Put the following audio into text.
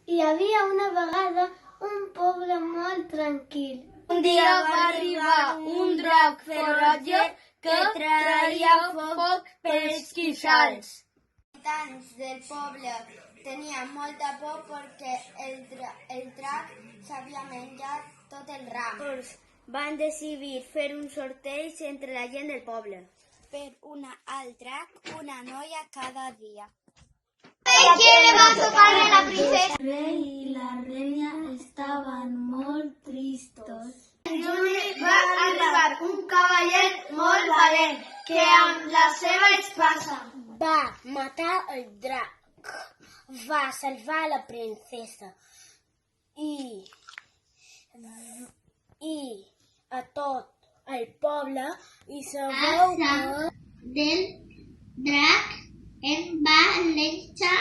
Hi havia una vegada un poble molt tranquil. Un dia va arribar un drac ferotge que traia foc pels queixals. Els habitants del poble tenien molta por perquè el drac s'havia menjat tot el ram. Van decidir fer un sorteig entre la gent del poble. Per una al drac, una noia cada dia. ¿Qué le va a tocar a la princesa? El rei i la reina estaven molt tristos. En Juli va arribar un cavaller molt valent que amb la seva espasa Va matar el drac, va salvar la princesa i a tot el poble i sabeu que del drac en va néixer